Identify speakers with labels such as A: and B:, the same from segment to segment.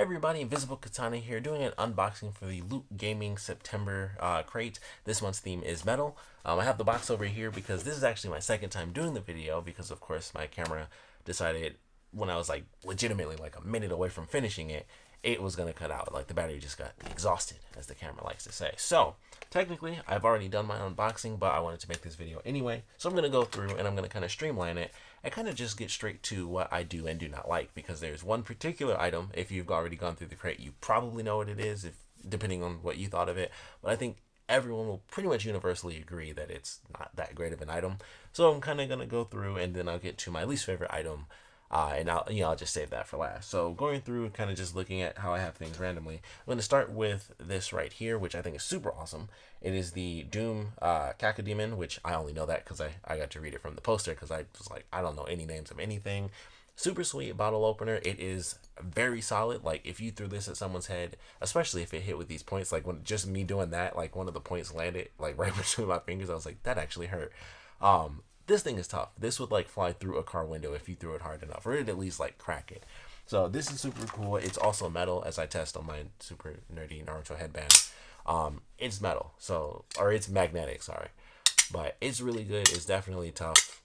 A: everybody, Invisiblekatana here, doing an unboxing for the Lootgaming September crate. This month's theme is metal. I have the box over here because this is actually my second time doing the video because, of course, my camera decided when I was like legitimately like a minute away from finishing it, it was going to cut out. Like the battery just got exhausted, as the camera likes to say. So technically, I've already done my unboxing, but I wanted to make this video anyway. So I'm going to go through and I'm going to kind of streamline it and kind of just get straight to what I do and do not like, because there's one particular item. If you've already gone through the crate, you probably know what it is, if depending on what you thought of it. But I think everyone will pretty much universally agree that it's not that great of an item. So I'm kind of going to go through and then I'll get to my least favorite item. And I'll just save that for last. So going through and kind of just looking at how I have things randomly, I'm going to start with this right here, which I think is super awesome. It is the Doom Cacodemon, which I only know that because I got to read it from the poster, because I was like, I don't know any names of anything. Super sweet bottle opener. It is very solid. Like if you threw this at someone's head, especially if it hit with these points, like when just me doing that, like one of the points landed like right between my fingers, I was like, that actually hurt. This thing is tough. This would like fly through a car window if you threw it hard enough, or it'd at least like crack it. So this is super cool. It's also metal, as I test on my super nerdy Naruto headband. It's metal, or it's magnetic, sorry. But it's really good. It's definitely tough.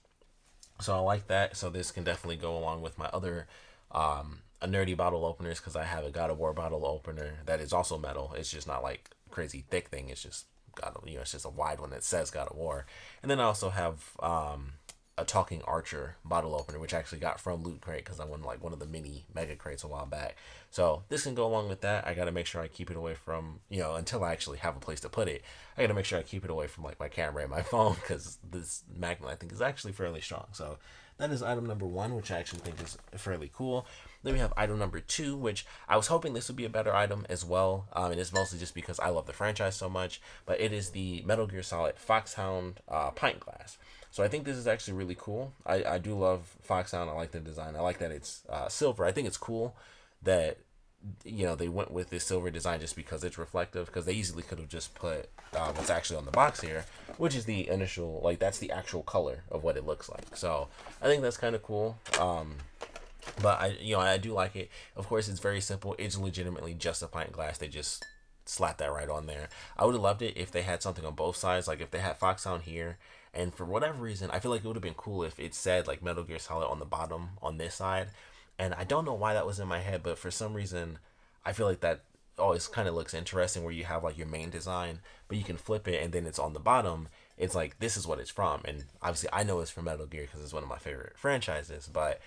A: So I like that. So this can definitely go along with my other a nerdy bottle openers, because I have a God of War bottle opener that is also metal. It's just not like crazy thick thing. It's just it's just a wide one that says God of War. And then I also have a talking archer bottle opener, which I actually got from Loot Crate because I won like one of the mini mega crates a while back. So this can go along with that. I got to make sure I keep it away from, until I actually have a place to put it, I got to make sure I keep it away from like my camera and my phone, because this magnet I think is actually fairly strong. So that is item number one, which I actually think is fairly cool. Then we have item number two, which I was hoping this would be a better item as well. And it's mostly just because I love the franchise so much. But it is the Metal Gear Solid Foxhound pint glass. So I think this is actually really cool. I do love Foxhound. I like the design. I like that it's silver. I think it's cool that they went with this silver design just because it's reflective, because they easily could have just put what's actually on the box here, which is the initial, like that's the actual color of what it looks like. So I think that's kind of cool. But I do like it. Of course, it's very simple. It's legitimately just a pint glass. They just slap that right on there. I would have loved it if they had something on both sides, like if they had Foxhound here, and for whatever reason, I feel like it would have been cool if it said like Metal Gear Solid on the bottom on this side. And I don't know why that was in my head, but for some reason, I feel like that always kind of looks interesting, where you have like your main design, but you can flip it and then it's on the bottom. It's like, this is what it's from. And obviously I know it's from Metal Gear because it's one of my favorite franchises, but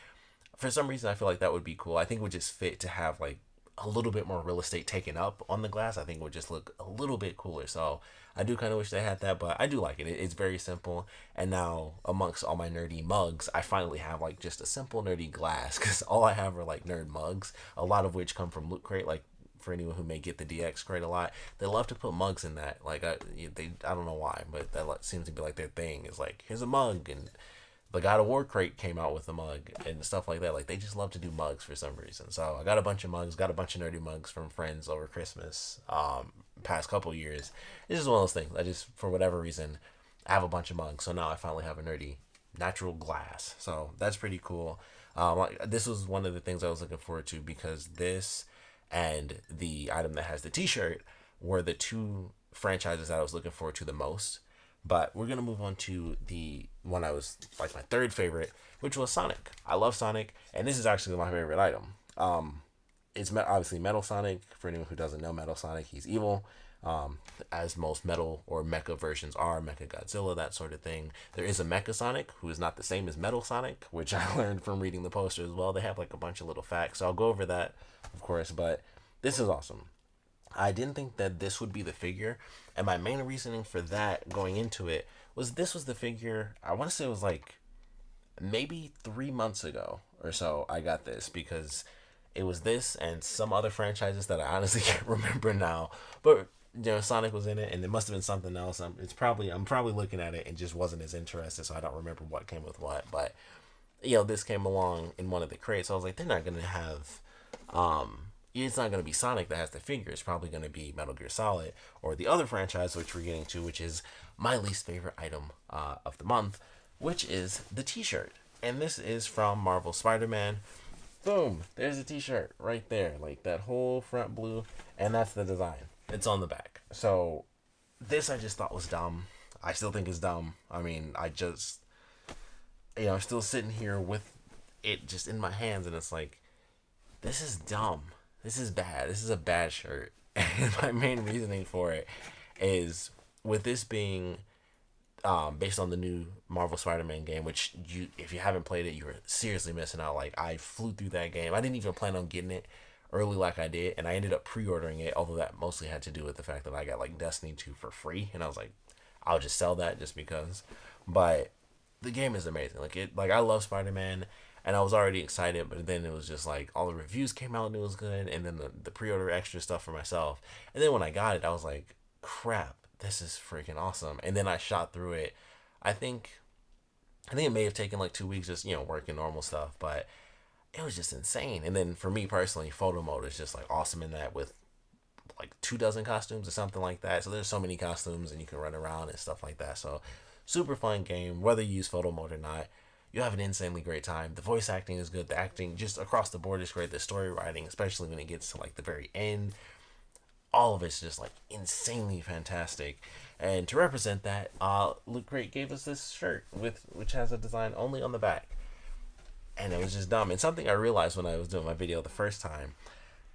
A: for some reason I feel like that would be cool. I think it would just fit to have like a little bit more real estate taken up on the glass. I think it would just look a little bit cooler. So I do kind of wish they had that, but I do like it. It's very simple. And now amongst all my nerdy mugs, I finally have like just a simple nerdy glass, because all I have are like nerd mugs, a lot of which come from Loot Crate. Like for anyone who may get the DX crate a lot, they love to put mugs in that. Like I don't know why, but that seems to be like their thing, is like, here's a mug. And the God of War crate came out with a mug and stuff like that. Like they just love to do mugs for some reason. So I got a bunch of mugs, got a bunch of nerdy mugs from friends over Christmas, past couple years. It's just one of those things. I just, for whatever reason, I have a bunch of mugs. So now I finally have a nerdy natural glass. So that's pretty cool. This was one of the things I was looking forward to, because this and the item that has the t-shirt were the two franchises that I was looking forward to the most. But we're going to move on to the one I was like my third favorite, which was Sonic. I love Sonic, and this is actually my favorite item. It's obviously Metal Sonic. For anyone who doesn't know Metal Sonic, he's evil, as most metal or mecha versions are, Mecha Godzilla, that sort of thing. There is a Mecha Sonic who is not the same as Metal Sonic, which I learned from reading the poster as well. They have like a bunch of little facts, so I'll go over that, of course, but this is awesome. I didn't think that this would be the figure, and my main reasoning for that going into it was this was the figure, I want to say it was like maybe 3 months ago or so I got this, because it was this and some other franchises that I honestly can't remember now, but Sonic was in it, and it must have been something else. I'm probably looking at it and just wasn't as interested, so I don't remember what came with what, but this came along in one of the crates. So I was like, they're not going to have it's not going to be Sonic that has the figure. It's probably going to be Metal Gear Solid or the other franchise, which we're getting to, which is my least favorite item of the month, which is the t-shirt. And this is from Marvel Spider-Man. Boom, there's a t-shirt right there, like that whole front blue, and that's the design. It's on the back. So this I just thought was dumb. I still think it's dumb. I mean, I just, I'm still sitting here with it just in my hands, and it's like, this is dumb. This is bad. This is a bad shirt. And my main reasoning for it is, with this being based on the new Marvel Spider-Man game, which if you haven't played it, you're seriously missing out. Like, I flew through that game. I didn't even plan on getting it early like I did, and I ended up pre-ordering it, although that mostly had to do with the fact that I got like Destiny 2 for free, and I was like, I'll just sell that just because. But the game is amazing. Like I love Spider-Man, and I was already excited, but then it was just like all the reviews came out and it was good, and then the pre-order extra stuff for myself, and then when I got it, I was like, crap, this is freaking awesome. And then I shot through it. I think it may have taken like 2 weeks, just working normal stuff, but it was just insane. And then for me personally, photo mode is just like awesome in that, with like 24 costumes or something like that. So there's so many costumes and you can run around and stuff like that. So super fun game, whether you use photo mode or not. You have an insanely great time. The voice acting is good. The acting just across the board is great. The story writing, especially when it gets to like the very end, all of it's just like insanely fantastic. And to represent that, Loot Crate gave us this shirt which has a design only on the back, and it was just dumb. And something I realized when I was doing my video the first time,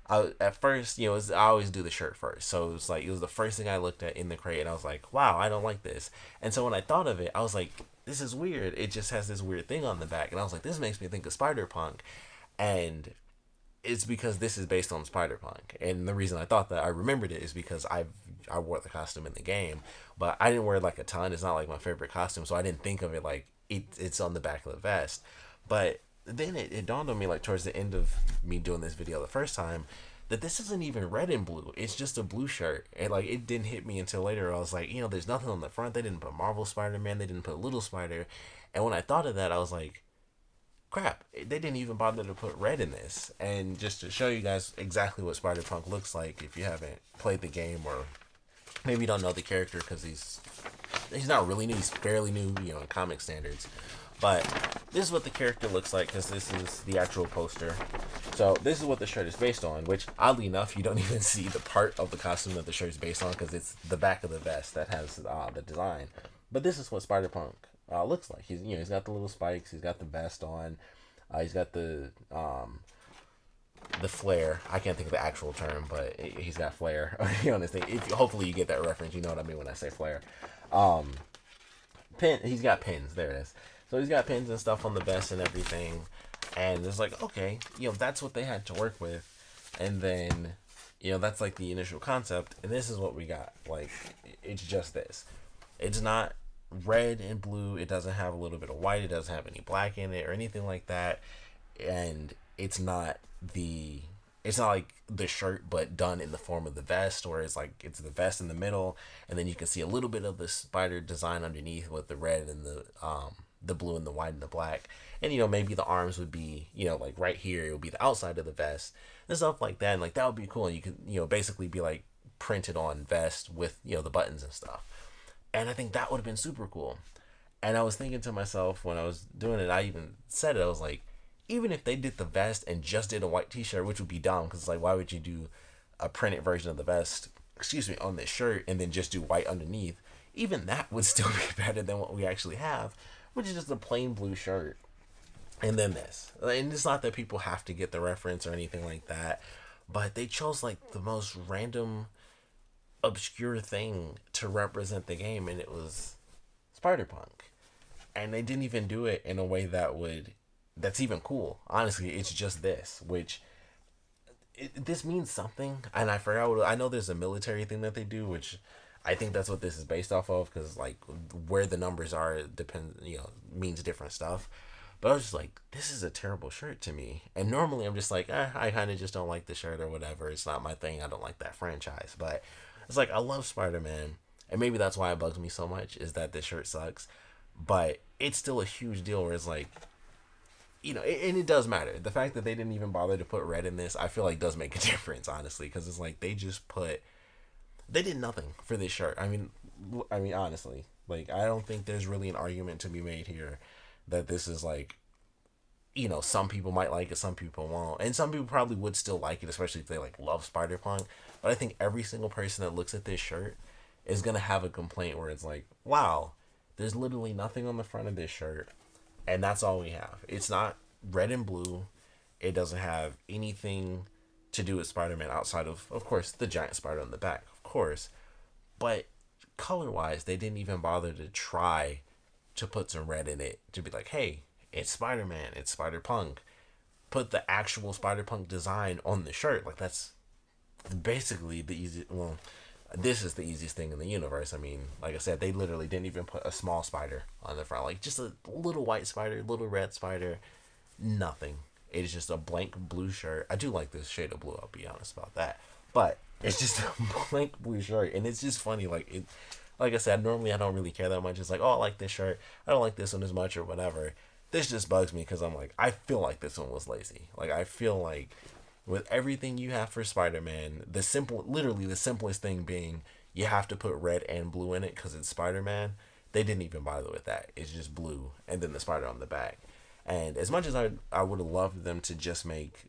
A: at first, I always do the shirt first, so it was the first thing I looked at in the crate, and I was like, wow, I don't like this. And so when I thought of it, I was like, this is weird. It just has this weird thing on the back, and I was like, this makes me think of Spider-Punk, and it's because this is based on Spider-Punk. And the reason I thought that I remembered it is because I wore the costume in the game, but I didn't wear it like a ton. It's not like my favorite costume, so I didn't think of it like it's on the back of the vest. But then it dawned on me, like towards the end of me doing this video the first time, that this isn't even red and blue. It's just a blue shirt. And like, it didn't hit me until later. I was like, there's nothing on the front. They didn't put Marvel Spider-Man. They didn't put Little Spider. And when I thought of that, I was like, crap, they didn't even bother to put red in this. And just to show you guys exactly what Spider-Punk looks like, if you haven't played the game, or maybe you don't know the character because he's not really new. He's fairly new, in comic standards. But this is what the character looks like, because this is the actual poster. So this is what the shirt is based on, which oddly enough, you don't even see the part of the costume that the shirt is based on, because it's the back of the vest that has the design. But this is what Spider-Punk looks like. He's got the little spikes. He's got the vest on. He's got the flare. I can't think of the actual term, but he's got flare on his thing. Hopefully you get that reference. You know what I mean when I say flare. He's got pins. There it is. So he's got pins and stuff on the vest and everything. And it's like, okay, that's what they had to work with. And then, that's like the initial concept. And this is what we got. Like, it's just this. It's not red and blue. It doesn't have a little bit of white. It doesn't have any black in it or anything like that. And it's not like the shirt but done in the form of the vest, where it's like it's the vest in the middle, and then you can see a little bit of the spider design underneath with the red and the blue and the white and the black. And maybe the arms would be like right here, it would be the outside of the vest and stuff like that. And like, that would be cool. And you could basically be like printed on vest with the buttons and stuff. And I think that would have been super cool. And I was thinking to myself when I was doing it, I even said it, I was like, even if they did the vest and just did a white t-shirt, which would be dumb, because it's like, why would you do a printed version of the vest, on this shirt, and then just do white underneath? Even that would still be better than what we actually have, which is just a plain blue shirt. And then this. And it's not that people have to get the reference or anything like that, but they chose like the most random, obscure thing to represent the game, and it was Spider-Punk. And they didn't even do it in a way that's even cool. Honestly, it's just this, which this means something. And I forgot I know there's a military thing that they do, which I think that's what this is based off of, because like where the numbers are depends, means different stuff. But I was just like, this is a terrible shirt to me. And normally I'm just like, I kind of just don't like the shirt or whatever. It's not my thing. I don't like that franchise. But it's like, I love Spider-Man, and maybe that's why it bugs me so much, is that this shirt sucks. But it's still a huge deal, where it's like, and it does matter. The fact that they didn't even bother to put red in this, I feel like does make a difference, honestly, because it's like they did nothing for this shirt. I mean, honestly, like, I don't think there's really an argument to be made here that this is like you know, some people might like it, some people won't, and some people probably would still like it, especially if they like love Spider-Punk. But I think every single person that looks at this shirt is gonna have a complaint where it's like, wow, there's literally nothing on the front of this shirt, and that's all we have. It's not red and blue. It doesn't have anything to do with Spider-Man outside of course, the giant spider on the back, of course. But color-wise, they didn't even bother to try to put some red in it to be like, hey, it's Spider-Man, it's Spider-Punk. Put the actual Spider-Punk design on the shirt. Like, that's basically the easy. Well, this is the easiest thing in the universe. I mean, like I said, they literally didn't even put a small spider on the front. Like, just a little white spider, little red spider, nothing. It is just a blank blue shirt. I do like this shade of blue, I'll be honest about that. But it's just a blank blue shirt, and it's just funny. Like I said, normally I don't really care that much. It's like, oh, I like this shirt. I don't like this one as much or whatever. This just bugs me because I'm like, I feel like this one was lazy. Like, I feel like with everything you have for Spider-Man, literally the simplest thing being you have to put red and blue in it because it's Spider-Man. They didn't even bother with that. It's just blue and then the spider on the back. And as much as I would have loved them to just make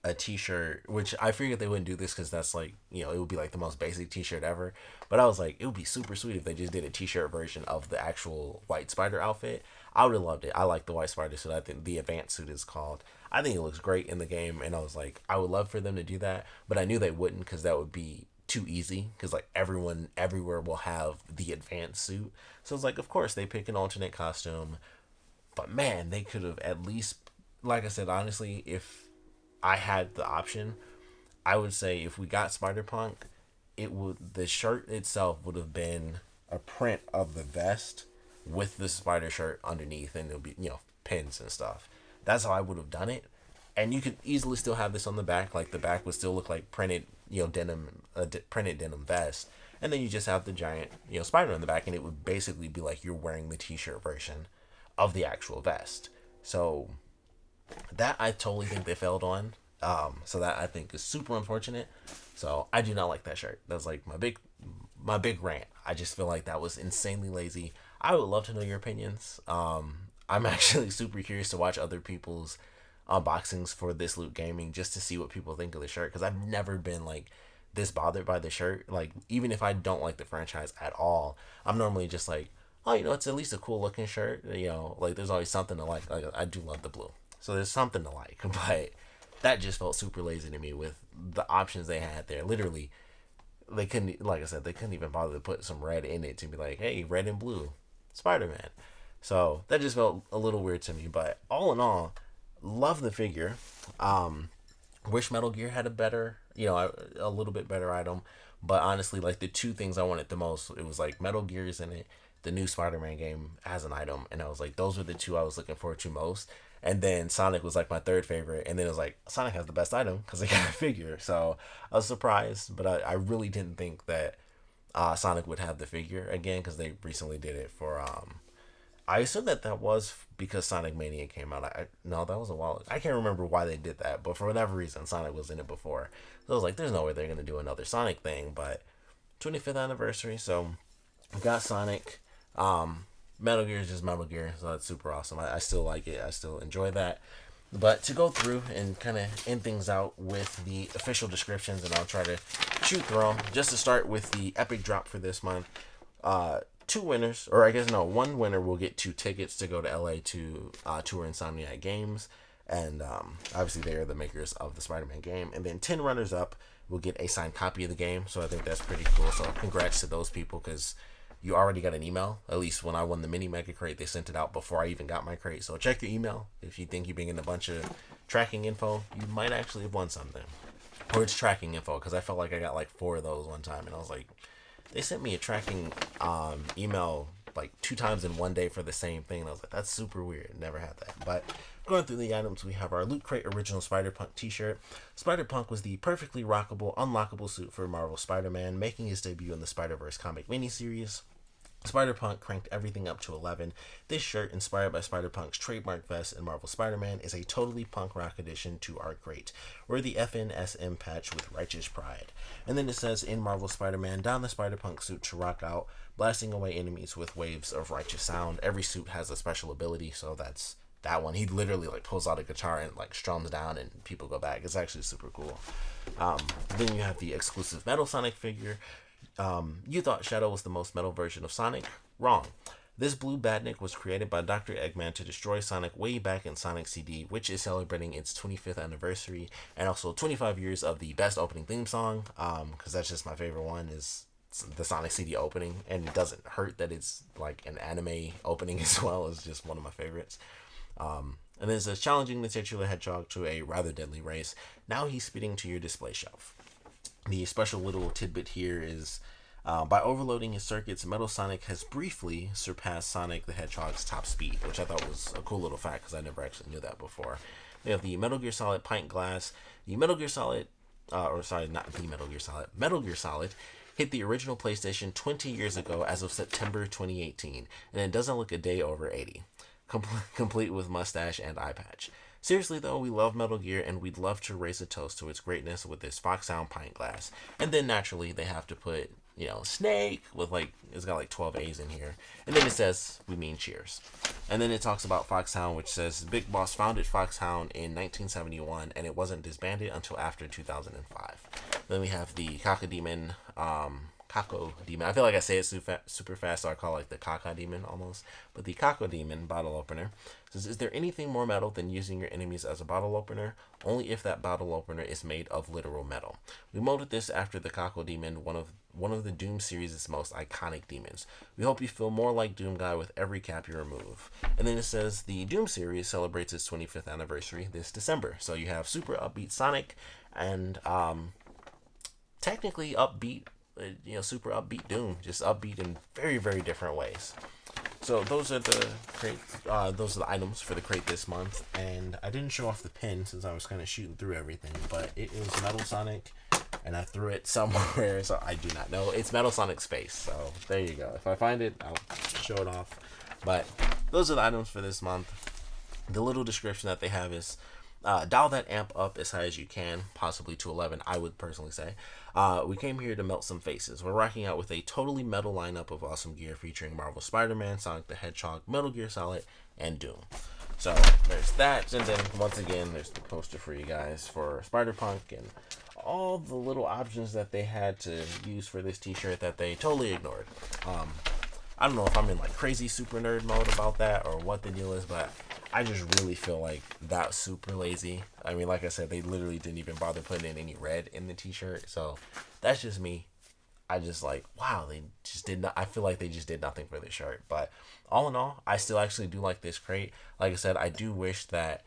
A: a t-shirt, which I figured they wouldn't do this because that's like, you know, it would be like the most basic t-shirt ever. But I was like, it would be super sweet if they just did a t-shirt version of the actual white spider outfit. I would have loved it. I like the white spider suit. I think the advanced suit is called. I think it looks great in the game, and I was like, I would love for them to do that, but I knew they wouldn't because that would be too easy because like everyone everywhere will have the advanced suit. So it's like, of course they pick an alternate costume, but man, they could have at least, like I said, honestly, if I had the option, I would say if we got Spider-Punk, the shirt itself would have been a print of the vest with the spider shirt underneath, and it'll be, you know, pins and stuff. That's how I would have done it. And you could easily still have this on the back. Like, the back would still look like printed, you know, printed denim vest. And then you just have the giant, you know, spider on the back, and it would basically be like you're wearing the t-shirt version of the actual vest. So that I totally think they failed on. So that I think is super unfortunate. So I do not like that shirt. That's like my big rant. I just feel like that was insanely lazy. I would love to know your opinions. I'm actually super curious to watch other people's unboxings for this Lootgaming just to see what people think of the shirt, because I've never been like this bothered by the shirt. Like, even if I don't like the franchise at all, I'm normally just like, oh, you know, it's at least a cool looking shirt. You know, like, there's always something to like. Like, I do love the blue, so there's something to like. But that just felt super lazy to me with the options they had there. Literally, they couldn't, like I said, they couldn't even bother to put some red in it to be like, hey, red and blue, Spider-Man. So that just felt a little weird to me. But all in all, love the figure. Wish Metal Gear had a little bit better item. But honestly, like, the two things I wanted the most, it was like Metal Gear's in it, the new Spider-Man game as an item, and I was like, those were the two I was looking forward to most. And then Sonic was like my third favorite, and then it was like, Sonic has the best item because they got a figure. So I was surprised, but I really didn't think that Sonic would have the figure again, because they recently did it for I assume that was because Sonic Mania came out. No, that was a while. I can't remember why they did that, but for whatever reason, Sonic was in it before. So I was like, there's no way they're gonna do another Sonic thing. But 25th anniversary, so we got Sonic. Metal Gear is just Metal Gear, so that's super awesome. I still like it. I still enjoy that. But to go through and kind of end things out with the official descriptions, and I'll try to shoot through them. Just to start with the epic drop for this month. Two winners, or I guess no, one winner will get 2 tickets to go to LA to tour Insomniac Games, and obviously they are the makers of the Spider-Man game. And then 10 runners up will get a signed copy of the game, so I think that's pretty cool. So congrats to those people, because you already got an email. At least when I won the mini mega crate, they sent it out before I even got my crate. So check your email. If you think you're being in a bunch of tracking info, you might actually have won something. Or it's tracking info, because I felt like I got like 4 of those one time, and I was like, they sent me a tracking email like 2 times in one day for the same thing. And I was like, that's super weird. Never had that. But going through the items, we have our Loot Crate original Spider-Punk t-shirt. Spider-Punk was the perfectly rockable, unlockable suit for Marvel Spider-Man, making his debut in the Spider-Verse comic miniseries. Spider-Punk cranked everything up to 11. This shirt, inspired by Spider-Punk's trademark vest in Marvel Spider-Man, is a totally punk rock addition to our crate. Wear the FNSM patch with righteous pride. And then it says, in Marvel Spider-Man, don the Spider-Punk suit to rock out, blasting away enemies with waves of righteous sound. Every suit has a special ability, so that's that one. He literally like pulls out a guitar and like strums down, and people go back. It's actually super cool. Then you have the exclusive Metal Sonic figure. You thought Shadow was the most metal version of Sonic? Wrong. This blue badnik was created by Dr. Eggman to destroy Sonic way back in Sonic CD, which is celebrating its 25th anniversary and also 25 years of the best opening theme song, because that's just my favorite one, is the Sonic CD opening, and it doesn't hurt that it's like an anime opening as well. It's just one of my favorites. And then it says, challenging the titular hedgehog to a rather deadly race. Now he's speeding to your display shelf. The special little tidbit here is, by overloading his circuits, Metal Sonic has briefly surpassed Sonic the Hedgehog's top speed, which I thought was a cool little fact because I never actually knew that before. We have the Metal Gear Solid Pint Glass. The Metal Gear Solid, Metal Gear Solid hit the original PlayStation 20 years ago as of September 2018, and it doesn't look a day over 80. Complete with mustache and eye patch. Seriously though, we love Metal Gear and we'd love to raise a toast to its greatness with this Foxhound pint glass. And then naturally they have to put, Snake with like, it's got like 12 A's in here. And then it says, we mean cheers. And then it talks about Foxhound, which says Big Boss founded Foxhound in 1971 and it wasn't disbanded until after 2005. Then we have the Cacodemon, Cacodemon. I feel like I say it super fast, so I call it like the Cacodemon almost. But the Cacodemon bottle opener says, is there anything more metal than using your enemies as a bottle opener? Only if that bottle opener is made of literal metal. We molded this after the Cacodemon, one of the Doom series' most iconic demons. We hope you feel more like Doom Guy with every cap you remove. And then it says the Doom series celebrates its 25th anniversary this December. So you have super upbeat Sonic and technically upbeat, super upbeat Doom, just upbeat in very, very different ways. So those are the crate, those are the items for the crate this month, and I didn't show off the pin since I was kind of shooting through everything, but it is Metal Sonic, and I threw it somewhere, so I do not know. It's Metal Sonic's face, so there you go. If I find it, I'll show it off. But those are the items for this month. The little description that they have is, dial that amp up as high as you can, possibly to 11, I would personally say. We came here to melt some faces. We're rocking out with a totally metal lineup of awesome gear featuring Marvel Spider-Man, Sonic the Hedgehog, Metal Gear Solid, and Doom. So there's that, and then once again there's the poster for you guys for Spider-Punk and all the little options that they had to use for this t-shirt that they totally ignored. I don't know if I'm in like crazy super nerd mode about that or what the deal is, but I just really feel like that's super lazy. I mean, like I said, they literally didn't even bother putting in any red in the t-shirt. So that's just me. I just like, wow, they just did not. I feel like they just did nothing for this shirt. But all in all, I still actually do like this crate. Like I said, I do wish that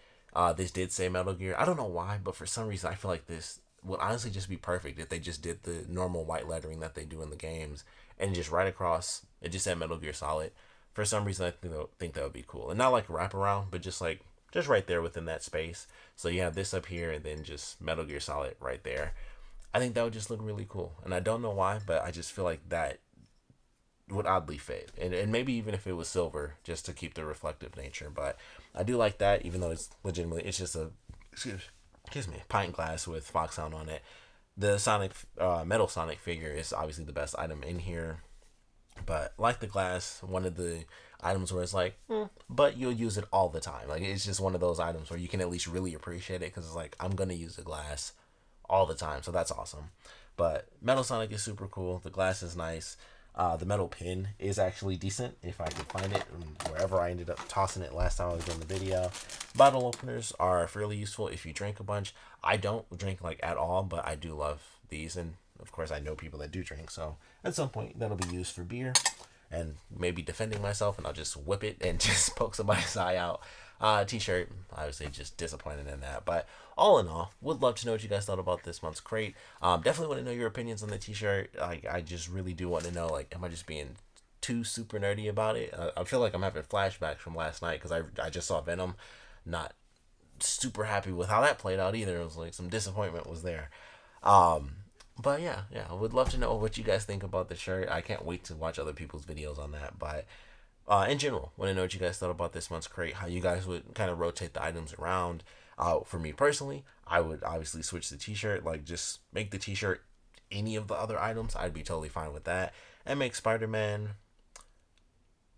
A: this did say Metal Gear. I don't know why, but for some reason, I feel like this would honestly just be perfect if they just did the normal white lettering that they do in the games and just right across, it just said Metal Gear Solid. For some reason, I think that would be cool. And not like wraparound, but just right there within that space. So you have this up here and then just Metal Gear Solid right there. I think that would just look really cool. And I don't know why, but I just feel like that would oddly fit. And maybe even if it was silver, just to keep the reflective nature. But I do like that, even though it's legitimately, it's just a, excuse me, pint glass with Foxhound on it. The Sonic, Metal Sonic figure is obviously the best item in here. But like the glass, one of the items where it's like, but you'll use it all the time. Like, it's just one of those items where you can at least really appreciate it because it's like, I'm going to use the glass all the time. So that's awesome. But Metal Sonic is super cool. The glass is nice. The metal pin is actually decent if I could find it wherever I ended up tossing it last time I was doing the video. Bottle openers are fairly useful if you drink a bunch. I don't drink like at all, but I do love these, and of course I know people that do drink, so at some point that'll be used for beer and maybe defending myself, and I'll just whip it and just poke somebody's eye out. T-shirt, obviously just disappointed in that, but all in all, would love to know what you guys thought about this month's crate. Definitely want to know your opinions on the t-shirt. I just really do want to know, like, am I just being too super nerdy about it? I feel like I'm having flashbacks from last night because I just saw Venom. Not super happy with how that played out either. It was like some disappointment was there. But yeah, I would love to know what you guys think about the shirt. I can't wait to watch other people's videos on that. But in general, want to know what you guys thought about this month's crate, how you guys would kind of rotate the items around. For me personally, I would obviously switch the t-shirt, like just make the t-shirt any of the other items. I'd be totally fine with that. And make Spider-Man,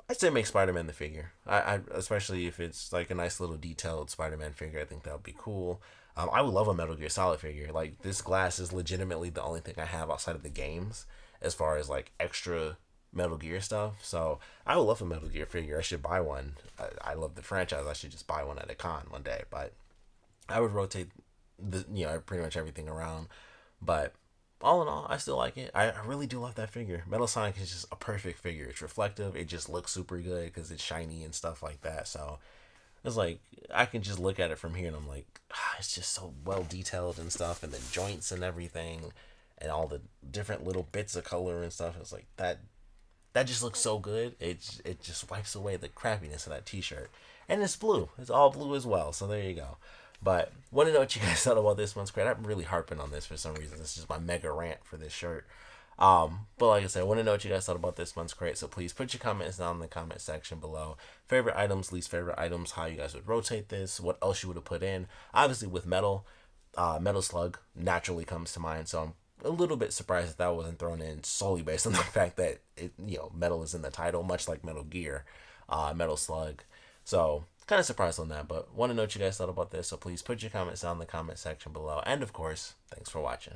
A: I'd say make Spider-Man the figure. I especially if it's like a nice little detailed Spider-Man figure. I think that would be cool. I would love a Metal Gear Solid figure. Like this glass is legitimately the only thing I have outside of the games as far as like extra Metal Gear stuff. So I would love a Metal Gear figure. I should buy one. I love the franchise. I should just buy one at a con one day. But I would rotate pretty much everything around. But all in all, I still like it. I really do love that figure. Metal Sonic is just a perfect figure. It's reflective. It just looks super good because it's shiny and stuff like that. So it's like I can just look at it from here and I'm like, it's just so well detailed and stuff, and the joints and everything, and all the different little bits of color and stuff. It's like that. That just looks so good. It just wipes away the crappiness of that T-shirt, and it's blue. It's all blue as well. So there you go. But want to know what you guys thought about this month's crate. I'm really harping on this for some reason. This is just my mega rant for this shirt. But like I said, I want to know what you guys thought about this month's crate. So please put your comments down in the comment section below. Favorite items, least favorite items, how you guys would rotate this, what else you would have put in. Obviously with Metal, Metal Slug naturally comes to mind. So I'm a little bit surprised that wasn't thrown in solely based on the fact that Metal is in the title, much like Metal Gear, Metal Slug. So kind of surprised on that, but want to know what you guys thought about this. So please put your comments down in the comment section below. And of course, thanks for watching.